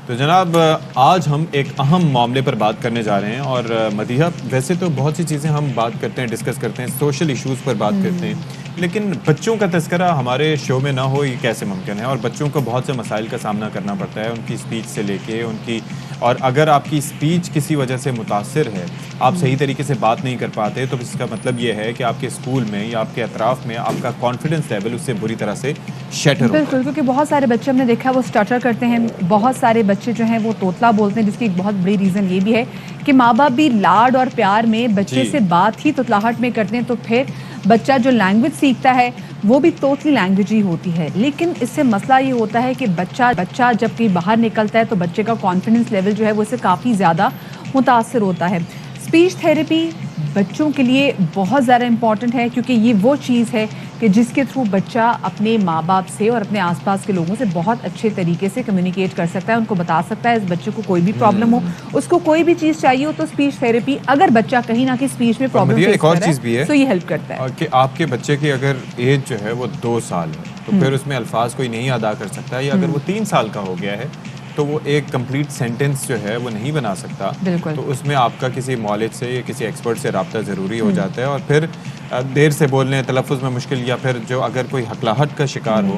تو جناب آج ہم ایک اہم معاملے پر بات کرنے جا رہے ہیں، اور مدیحہ ویسے تو بہت سی چیزیں ہم بات کرتے ہیں، ڈسکس کرتے ہیں، سوشل ایشوز پر بات کرتے ہیں، لیکن بچوں کا تذکرہ ہمارے شو میں نہ ہو یہ کیسے ممکن ہے؟ اور بچوں کو بہت سے مسائل کا سامنا کرنا پڑتا ہے، ان کی اسپیچ سے لے کے ان کی، اور اگر آپ کی اسپیچ کسی وجہ سے متاثر ہے، آپ صحیح طریقے سے بات نہیں کر پاتے، تو اس کا مطلب یہ ہے کہ آپ کے اسکول میں یا آپ کے اطراف میں آپ کا کانفیڈنس لیول اس سے بری طرح سے شیٹر ہوتا ہے۔ بالکل، کیونکہ بہت سارے بچے ہم نے دیکھا وہ اسٹارٹر کرتے ہیں، بہت سارے بچے جو ہیں وہ توتلا بولتے ہیں، جس کی ایک بہت بڑی ریزن یہ بھی ہے کہ ماں باپ بھی لاڈ اور پیار میں بچے سے بات ہی توتلاہٹ میں کرتے ہیں، تو پھر بچہ جو لینگویج سیکھتا ہے وہ بھی توتلی لینگویج ہی ہوتی ہے۔ لیکن اس سے مسئلہ یہ ہوتا ہے کہ بچہ جب کہیں باہر نکلتا ہے تو بچے کا کانفیڈنس لیول جو ہے وہ اس سے کافی زیادہ متاثر ہوتا ہے۔ اسپیچ تھیراپی بچوں کے لیے بہت زیادہ امپورٹنٹ ہے، کیونکہ یہ وہ چیز ہے کہ جس کے تھرو بچہ اپنے ماں باپ سے اور اپنے آس پاس کے لوگوں سے بہت اچھے طریقے سے کمیونیکیٹ کر سکتا ہے، ان کو بتا سکتا ہے اس بچے کو کوئی بھی پرابلم ہو، اس کو کوئی بھی چیز چاہیے ہو تو اسپیچ تھیراپی، اگر بچہ کہیں نہ کہیں اسپیچ میں پرابلم فیس کر رہا ہے تو یہ ہیلپ کرتا ہے کہ آپ کے بچے کی اگر ایج جو ہے وہ 2 سال ہے تو پھر اس میں الفاظ کوئی نہیں ادا کر سکتا، یا اگر وہ 3 سال کا ہو گیا ہے تو وہ ایک کمپلیٹ سینٹنس جو ہے وہ نہیں بنا سکتا، تو اس میں آپ کا کسی مالج سے یا کسی ایکسپرٹ سے رابطہ ضروری ہو جاتا ہے۔ اور پھر دیر سے بولنے، تلفظ میں مشکل، یا پھر جو اگر کوئی ہکلاہٹ کا شکار ہو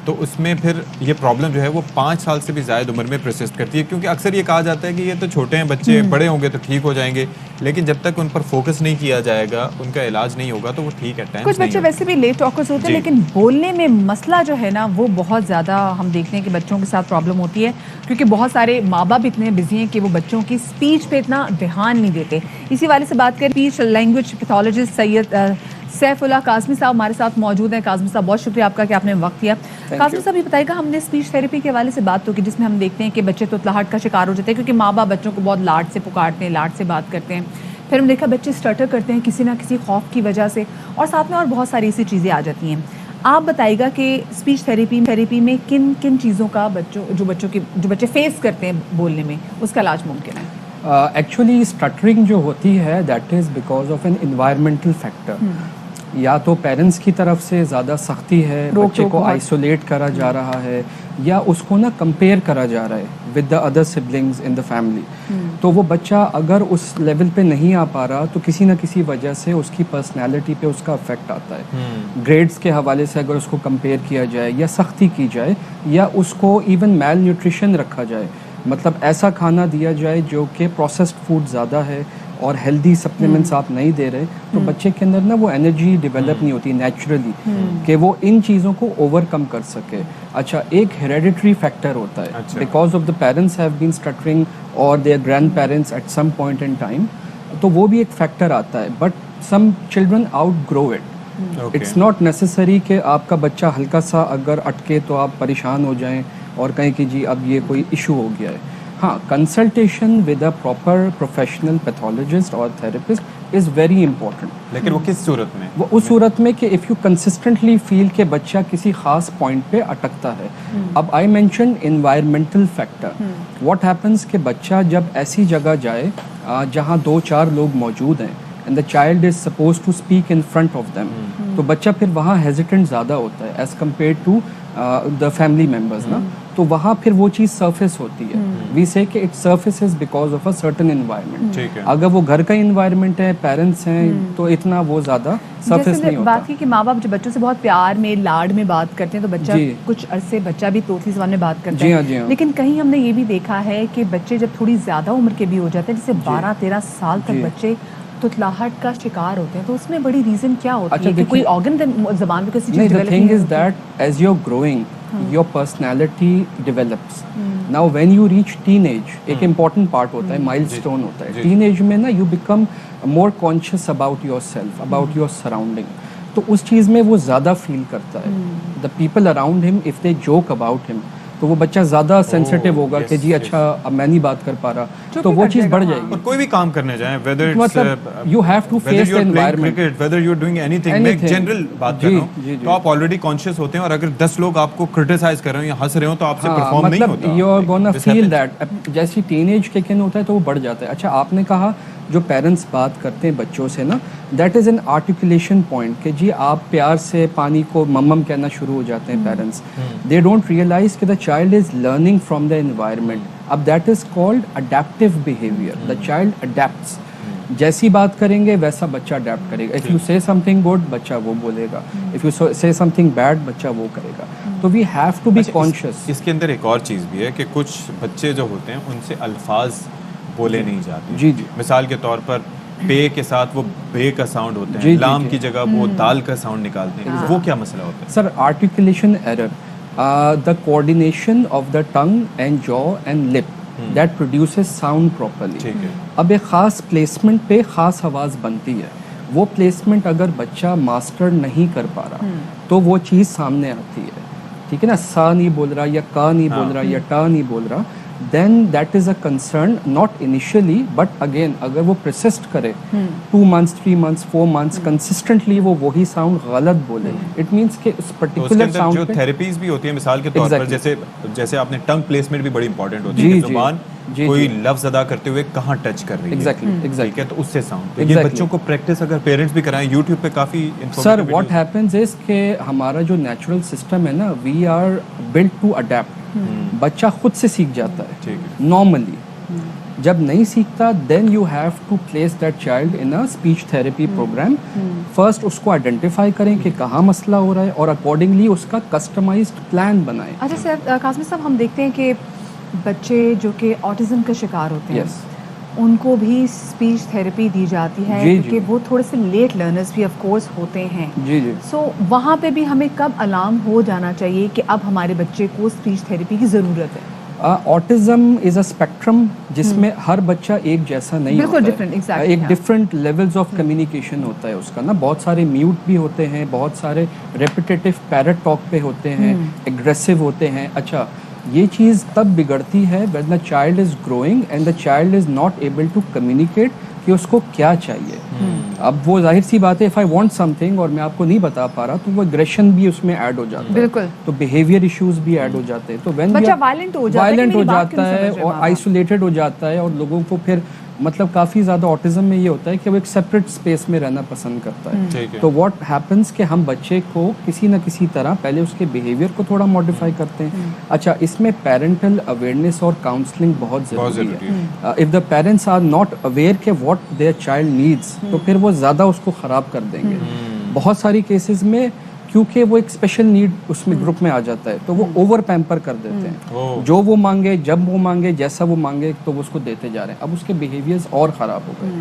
تو اس میں پھر یہ پرابلم جو ہے وہ 5 سال سے بھی زائد عمر میں پرسسٹ کرتی ہے، کیونکہ اکثر یہ کہا جاتا ہے کہ یہ تو چھوٹے ہیں بچے، بڑے ہوں گے تو ٹھیک ہو جائیں گے، لیکن جب تک ان پر فوکس نہیں کیا جائے گا، ان کا علاج نہیں ہوگا تو وہ ٹھیک ہے۔ کچھ بچے ویسے بھی لیٹ ٹاکرز ہوتے ہیں، لیکن بولنے میں مسئلہ جو ہے نا وہ بہت زیادہ ہم دیکھتے ہیں کہ بچوں کے ساتھ پرابلم ہوتی ہے، کیونکہ بہت سارے ماں باپ اتنے بزی ہیں کہ وہ بچوں کی اسپیچ پہ اتنا دھیان نہیں دیتے۔ اسی والے سے بات کریں، اسپیچ لینگویج پیتھولوجسٹ سید سیف اللہ کاظمی صاحب ہمارے ساتھ موجود ہیں۔ کاظمی صاحب بہت شکریہ آپ کا کہ آپ نے وقت دیا۔ کاظمی صاحب یہ بتائیے گا، ہم نے اسپیچ تھیراپی کے حوالے سے بات تو کی جس میں ہم دیکھتے ہیں کہ بچے توتلاہٹ کا شکار ہو جاتے ہیں، کیونکہ ماں باپ بچوں کو بہت لاڈ سے پکارتے ہیں، لاڈ سے بات کرتے ہیں، پھر ہم دیکھا بچے اسٹرٹر کرتے ہیں کسی نہ کسی خوف کی وجہ سے، اور ساتھ میں اور بہت ساری ایسی چیزیں آ جاتی ہیں۔ آپ بتائیے گا کہ اسپیچ تھیراپی میں کن کن چیزوں کا جو بچے فیس کرتے ہیں بولنے میں، اس کا علاج ممکن ہے؟ ایکچولی اسٹٹرنگ جو ہوتی ہے that is because of an environmental factor, یا تو پیرنٹس کی طرف سے زیادہ سختی ہے، بچے کو آئسولیٹ کرا جا رہا ہے، یا اس کو نا کمپیئر کرا جا رہا ہے with the other siblings in the family, تو وہ بچہ اگر اس لیول پہ نہیں آ پا رہا تو کسی نہ کسی وجہ سے اس کی پرسنالٹی پہ اس کا افیکٹ آتا ہے۔ گریڈز کے حوالے سے اگر اس کو کمپیئر کیا جائے یا سختی کی جائے، یا اس کو ایون میل نیوٹریشن رکھا جائے، مطلب ایسا کھانا دیا جائے جو کہ پروسیسڈ فوڈ زیادہ ہے اور ہیلدی سپلیمنٹس آپ نہیں دے رہے، تو بچے کے اندر نا وہ انرجی ڈیولپ نہیں ہوتی نیچرلی کہ وہ ان چیزوں کو اوور کم کر سکے۔ اچھا، ایک ہیریڈیٹری فیکٹر ہوتا ہے، because of the parents have been stuttering اور their grandparents at some point in time, تو وہ بھی ایک فیکٹر آتا ہے، but some children out grow it. It's not necessary کہ آپ کا بچہ ہلکا سا اگر اٹکے تو آپ پریشان ہو جائیں اور کہیں کہ جی اب یہ کوئی ایشو ہو گیا ہے۔ ہاں، consultation with a proper professional pathologist اور تھراپسٹ از ویری امپورٹنٹ۔ لیکن وہ کس صورت میں؟ وہ اس صورت میں کہ اف یو کنسسٹنٹلی فیل کہ بچہ کسی خاص پوائنٹ پہ اٹکتا ہے۔ اب I mention environmental factor, what happens کہ بچہ جب ایسی جگہ جائے جہاں 2-4 لوگ موجود ہیں and the child is suppose to speak in front of them, تو بچہ پھر وہاں ہیزیٹنٹ زیادہ ہوتا ہے as compare to the family members نا، تو وہاں پھر وہ چیز سرفیس ہوتی ہے۔ وی سے کہ it surfaces because of a certain environment. اگر وہ گھر کا انوائرمنٹ ہے، پیرنٹس ہیں، تو اتنا وہ زیادہ سرفیس نہیں ہوتا۔ بات کی کہ ماں باپ جب بچوں سے بہت پیار میں، لاڈ میں بات کرتے ہیں تو بچہ کچھ عرصے بچہ بھی توتلی زبان میں بات کرتا ہے، لیکن کہیں ہم نے یہ بھی دیکھا ہے کہ بچے جب تھوڑی زیادہ عمر کے بھی ہو جاتے ہیں، جیسے 12-13 سال تک بچے توتلاہٹ کا شکار ہوتے ہیں، تو اس میں بڑی ریزن کیا ہوتی ہے کہ کوئی آرگن زبان میں کسی چیز ڈیولپ نہیں؟ The thing is that as you're growing, your personality develops. Now when you reach teenage, ایک important part ہوتا ہے، milestone ہوتا ہے teenage میں نا، you become more conscious about yourself, about your surrounding. تو اس چیز میں وہ زیادہ فیل کرتا ہے۔ The people around him, if they joke about him, تو وہ بچہ زیادہ سینسیٹیو ہوگا کہ جی اچھا اب میں نہیں بات کر پا رہا، تو وہ چیز بڑھ جائے گی۔ اور کوئی بھی کام کرنے جائیں، مطلب you have to face the environment, whether you're doing anything، میں ایک جنرل بات کر رہا ہوں، تو آپ آلریڈی کانشیس ہوتے ہیں، اور اگر 10 لوگ آپ کو کرٹیسائز کر رہے ہیں یا ہنس رہے ہوں تو آپ سے پرفارم نہیں ہوتا، مطلب you are gonna feel that. جیسی ٹین ایج کک ان ہوتا ہے تو وہ بڑھ جاتا ہے۔ اچھا، آپ نے کہا جو پیرنٹس بات کرتے ہیں بچوں سے نا, that is an articulation point کہ جی آپ پیار سے پانی کو ممم کہنا شروع ہو جاتے ہیں پیرنٹس. دے ڈونٹ ریئلائز کہ the child is learning from the environment. اب that is called adaptive behaviour. The child adapts. جیسی بات کریں گے ویسا بچہ اڈیپٹ کرے گا. اف یو سے سم تھنگ گڈ بچہ وہ بولے گا, اف یو سے سم تھنگ بیڈ بچہ وہ کرے گا. تو we have to be conscious. اس کے اندر ایک اور چیز بھی ہے کہ کچھ بچے جو ہوتے ہیں ان سے الفاظ بولے نہیں جاتے. جی جی. مثال کے طور پر پے کے ساتھ وہ بے کا ساؤنڈ ہوتا ہے, لام کی جگہ وہ دال کا ساؤنڈ نکالتے ہیں. وہ کیا مسئلہ ہوتا ہے sir? Articulation error. The coordination of the tongue and جو and lip that produces sound properly. اب ایک خاص پلیسمنٹ پہ خاص آواز بنتی ہے. وہ پلیسمنٹ اگر بچہ ماسٹر نہیں کر پا رہا تو وہ چیز سامنے آتی ہے. ٹھیک ہے نا, سا نہیں بول رہا یا کا نہیں بول رہا یا ٹا نہیں بول رہا, then that is a concern, not initially but again اگر وہ persist کرے 2 months 3 months 4 months consistently وہ وہی ساؤنڈ غلط بولے, it means کہ اس پرٹیکولر ساؤنڈ جو تھیراپیز بھی ہوتی ہیں مثال کے طور پر جیسے آپ نے ٹنگ پلیسمنٹ بھی بڑی امپورٹنٹ ہوتی ہے کہ زبان کوئی لفظ ادا کرتے ہوئے کہاں ٹچ کر رہی ہے. ٹھیک ہے, تو اس سے ساؤنڈ یہ بچوں کو پریکٹس اگر پیرنٹس بھی کرائیں یوٹیوب پہ کافی. سر واٹ ہیپنس از کہ ہمارا جو نیچرل سسٹم ہے نا, we are built to adapt. بچہ خود سے سیکھ جاتا ہے نارملی. جب نہیں سیکھتا then you have to place that child in a speech therapy programme. First اس کو آئیڈینٹیفائی کریں کہ کہاں مسئلہ ہو رہا ہے اور اکارڈنگلی اس کا کسٹمائزڈ پلان بنائیں. اچھا سر قاسم صاحب, ہم دیکھتے ہیں کہ بچے جو کہ آٹزم کا شکار ہوتے ہیں ان کو بھی اسپیچ تھراپی دی جاتی ہے کیونکہ وہ تھوڑے سے لیٹ لرنرز بھی آف کورس ہوتے ہیں. سو وہاں پہ بھی ہمیں کب الارم ہو جانا چاہیے کہ اب ہمارے بچے کو اسپیچ تھراپی کی ضرورت ہے؟ آٹزم از اے اسپیکٹرم جس میں ہر بچہ ایک جیسا نہیں ہوتا ہے. ایک ڈفرینٹ لیولز آف کمیونیکیشن ہوتا ہے اس کا نا. بہت سارے میوٹ بھی ہوتے ہیں, بہت سارے ریپیٹیٹیو پیرٹ ٹاک پہ ہوتے ہیں, ایگریسو ہوتے ہیں. اچھا, یہ چیز تب بگڑتی ہے when the child is growing and the child is not able to communicate کہ اس کو کیا چاہیے. اب وہ ظاہر سی بات ہے, if I want something اور میں آپ کو نہیں بتا پا رہا تو وہ اگریشن بھی اس میں ایڈ ہو جاتا ہے. بالکل. تو بیہیویئر ایشوز بھی ایڈ ہو جاتے ہیں. تو بچہ وائلنٹ ہو جاتا ہے اور آئسولیٹڈ ہو جاتا ہے, اور لوگوں کو پھر مطلب کافی زیادہ آٹزم میں یہ ہوتا ہے کہ وہ ایک سیپریٹ اسپیس میں رہنا پسند کرتا ہے. تو واٹ ہیپنس کہ ہم بچے کو کسی نہ کسی طرح پہلے اس کے بیہیویئر کو تھوڑا ماڈیفائی کرتے ہیں. اچھا, اس میں پیرنٹل اویئرنیس اور کاؤنسلنگ بہت ضروری ہے. If the parents are not aware کہ واٹ دیئر چائلڈ نیڈس تو پھر وہ زیادہ اس کو خراب کر دیں گے. بہت ساری کیسز میں کیونکہ وہ ایک اسپیشل نیڈ اس میں گروپ میں آ جاتا ہے تو وہ اوور پیمپر کر دیتے ہیں. جو وہ مانگے, جب وہ مانگے, جیسا وہ مانگے تو وہ اس کو دیتے جا رہے ہیں. اب اس کے بیہیویئرز اور خراب ہو گئے.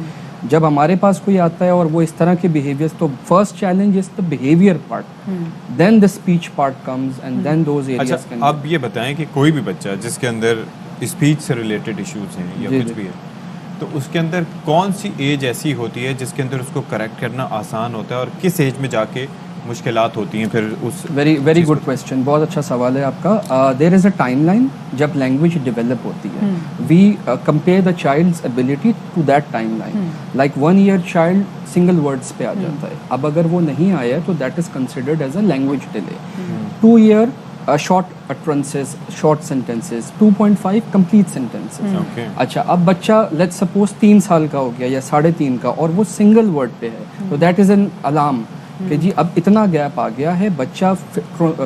جب ہمارے پاس کوئی آتا ہے اور وہ اس طرح کے بیہیویئرز, تو first challenge is the behaviour part, then the speech part comes and then those areas. اب یہ بتائیں کہ کوئی بھی بچہ جس کے اندر اسپیچ سے ریلیٹڈ ایشوز ہیں یا کچھ بھی ہے, تو اس کے اندر کون سی ایج ایسی ہوتی ہے جس کے اندر اس کو کریکٹ کرنا آسان ہوتا ہے, اور کس ایج میں جا کے مشکلات ہوتی ہیں پھر اس؟ ویری گڈ کویسچن, بہت اچھا سوال ہے آپ کا. There is a timeline جب لینگویج ڈیولپ ہوتی ہے. We compare the child's ability to that timeline. Like 1 year child single words پہ آ جاتا ہے. اب اگر وہ نہیں آیا تو that is considered as a language delay. 2 year short utterances, short sentences, 2.5 complete sentences. اچھا, اب بچہ لیٹ سپوز 3 سال کا ہو گیا یا 3.5 کا اور وہ سنگل ورڈ پہ ہے, تو دیٹ از این الارم کہ جی اب اتنا گیپ آ گیا ہے, بچہ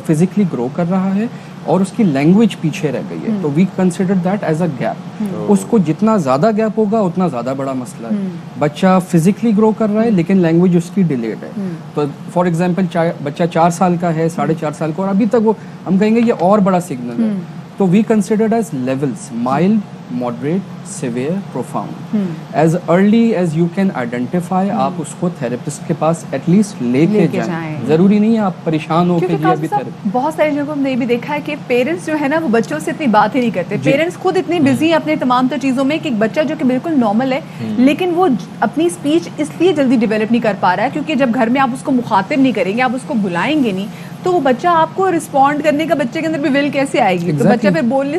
فزیکلی گرو کر رہا ہے اور اس کی لینگویج پیچھے رہ گئی ہے. تو we consider that as a gap. اس کو جتنا زیادہ گیپ ہوگا اتنا زیادہ بڑا مسئلہ ہے. بچہ فزیکلی گرو کر رہا ہے لیکن لینگویج اس کی ڈیلیڈ ہے. تو فار ایگزامپل بچہ 4 سال کا ہے, 4.5 سال کا, اور ابھی تک وہ ہم کہیں گے یہ اور بڑا سگنل ہے. تو we considered as levels, mild, moderate, severe, profound. As early as you can identify, آپ اس کو therapist کے پاس at least لے کے جائیں. ضروری نہیں ہے آپ پریشان ہو کے جی ابھی بہت سارے جگہوں میں یہ بھی دیکھا ہے کہ پیرنٹس جو ہے نا وہ بچوں سے اتنی بات ہی نہیں کرتے. پیرنٹس خود اتنے بزی ہیں اپنے تمام تر چیزوں میں کہ ایک بچہ جو کہ بالکل نارمل ہے لیکن وہ اپنی اسپیچ اس لیے جلدی ڈیولپ نہیں کر پا رہا ہے کیونکہ جب گھر میں آپ اس کو مخاطب نہیں کریں گے, آپ اس کو بلائیں گے نہیں, تو وہ بچہ آپ کو رسپونڈ کرنے کا بچے کے اندر بھی ول کیسے آئے گی؟ تو بچہ پھر بولنے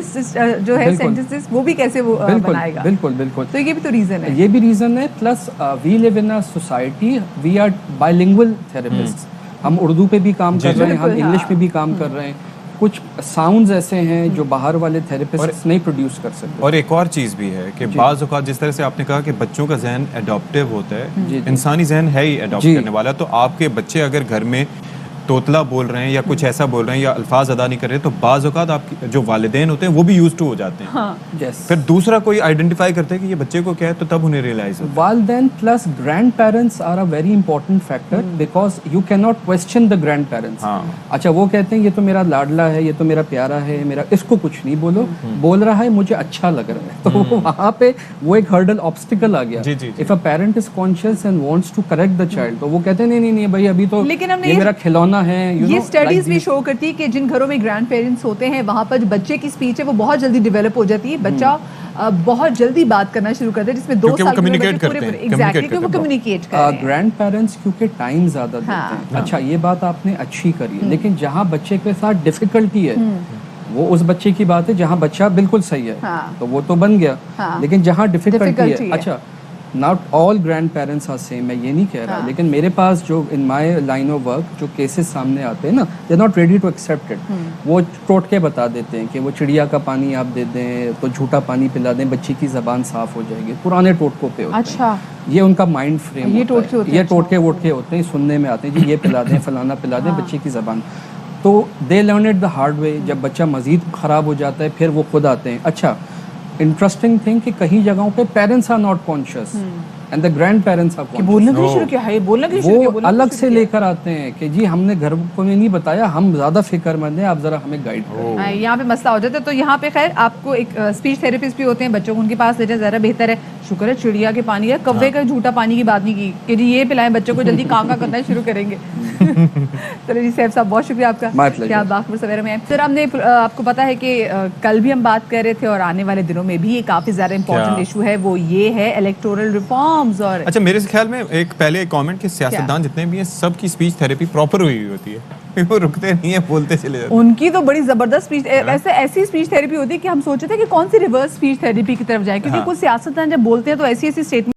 جو ہے سینٹنسز وہ بھی کیسے وہ بنائے گا؟ بالکل بالکل. تو یہ بھی تو ریزن ہے. یہ بھی ریزن ہے. Plus we live in a society, we are bilingual therapist. ہم اردو پہ بھی کام کر رہے ہیں, ہم انگلش پہ بھی کام کر رہے ہیں. کچھ ساؤنڈز ایسے ہیں جو باہر والے تھراپسٹ نہیں پروڈیوس کر سکتے. اور ایک اور چیز بھی ہے کہ بعض اوقات جس طرح سے آپ نے کہا کہ بچوں کا ذہن اڈاپٹیو ہوتا ہے, انسانی ذہن ہے ہی اڈاپٹ کرنے والا, تو آپ کے بچے اگر گھر میں توتلا بول رہے ہیں یا کچھ ایسا بول رہے ہیں یا الفاظ ادا نہیں کر رہے, تو بعض اوقات آپ جو والدین ہوتے ہیں وہ بھی یوز ٹو ہو جاتے ہیں. پھر دوسرا کوئی آئیڈینٹیفائی کرتے ہیں کہ یہ بچے کو کیا ہے, تو تب انہیں ریئلائز ہوتا ہے. والدین plus grandparents are a very important factor, because you can not question the grandparents. اچھا وہ کہتے ہیں یہ تو میرا لاڈلا ہے, یہ تو میرا پیارا ہے, میرا, اس کو کچھ نہیں بولو, بول رہا ہے مجھے اچھا لگ رہا ہے, تو وہاں پہ وہ ایک ہرڈل آبسٹیکل آ گیا. If a parent is conscious and wants to correct the child, تو وہ کہتے ہیں نہیں بھائی ابھی تو یہ میرا کھلونا ہے. یہ اسٹڈیز بھی شو کرتی ہے کہ جن گھروں میں گرینڈ پیرنٹس ہوتے ہیں وہاں پر جو بچے کی اسپیچ ہے وہ بہت جلدی ڈیولپ ہو جاتی ہے, بچہ بہت جلدی بات کرنا شروع کرتا ہے, جس میں 2 سال کمیونیکیٹ کرتے ہیں. گرینڈ پیرنٹس کیونکہ ٹائم زیادہ دیتے ہیں. اچھا یہ بات آپ نے اچھی کری ہے, لیکن جہاں بچے کے ساتھ ڈیفیکلٹی ہے وہ اس بچے کی بات ہے, جہاں بچہ بالکل صحیح ہے تو وہ تو بن گیا, لیکن جہاں ڈیفیکلٹی ہے, اچھا not all grandparents are same, میں یہ نہیں کہہ رہا, لیکن میرے پاس جو in my line of work جو کیسز سامنے آتے ہیں نا, they not ready to accept it. وہ ٹوٹکے بتا دیتے ہیں کہ وہ چڑیا کا پانی آپ دے دیں تو جھوٹا پانی پلا دیں, بچی کی زبان صاف ہو جائے گی. پرانے ٹوٹکوں پہ ہوتے ہیں, یہ ان کا مائنڈ فریم, یہ ٹوٹکے ووٹکے ہوتے ہیں, سننے میں آتے ہیں جی یہ پلا دیں فلانا پلا دیں بچے کی زبان. تو they learn it the hard way. جب بچہ مزید خراب ہو جاتا ہے پھر وہ خود آتے ہیں. اچھا انٹرسٹنگ تھنگ کہ کہیں جگہوں پہ parents are not conscious and the grandparents are conscious. وہ الگ سے لے کر آتے ہیں کہ جی ہم نے گھر کو نہیں بتایا, ہم زیادہ فکر مند ہیں, آپ ذرا ہمیں گائیڈ کریں. یہاں پہ مسئلہ ہو جاتا ہے. تو یہاں پہ خیر آپ کو ایک اسپیچ تھراپسٹ بھی ہوتے ہیں, بچوں کو ان کے پاس لے جائے زیادہ بہتر ہے. شکر ہے چڑیا کے پانی ہے, کوے کا جھوٹا پانی کی بات نہیں کی کہ جی یہ پلائیں, بچوں کو جلدی کام کرنا شروع کریں گے. چلو جی صاحب صاحب بہت شکریہ آپ کا کہ آپ باخبر سویرے میں. سر ہم نے آپ کو پتا ہے کہ کل بھی ہم بات کر رہے تھے اور آنے والے دنوں میں بھی یہ کافی زیادہ امپورٹنٹ ایشو ہے, وہ یہ ہے الیکٹورل ریفارمز. اور اچھا میرے خیال میں ایک پہلے ایک کامنٹ کہ سیاستدان جتنے بھی ہیں سب کی اسپیچ تھراپی پراپر ہوئی ہوتی ہے, وہ رکتے نہیں ہیں, بولتے چلے جاتے ہیں. ان کی تو بڑی زبردست اسپیچ, ایسی اسپیچ تھراپی ہوتی ہے کہ ہم سوچتے تھے کہ کون سی ریورس اسپیچ تھراپی کی طرف جائے, کیونکہ کچھ سیاستدان جب بولتے ہیں تو ایسی اسٹیٹمنٹ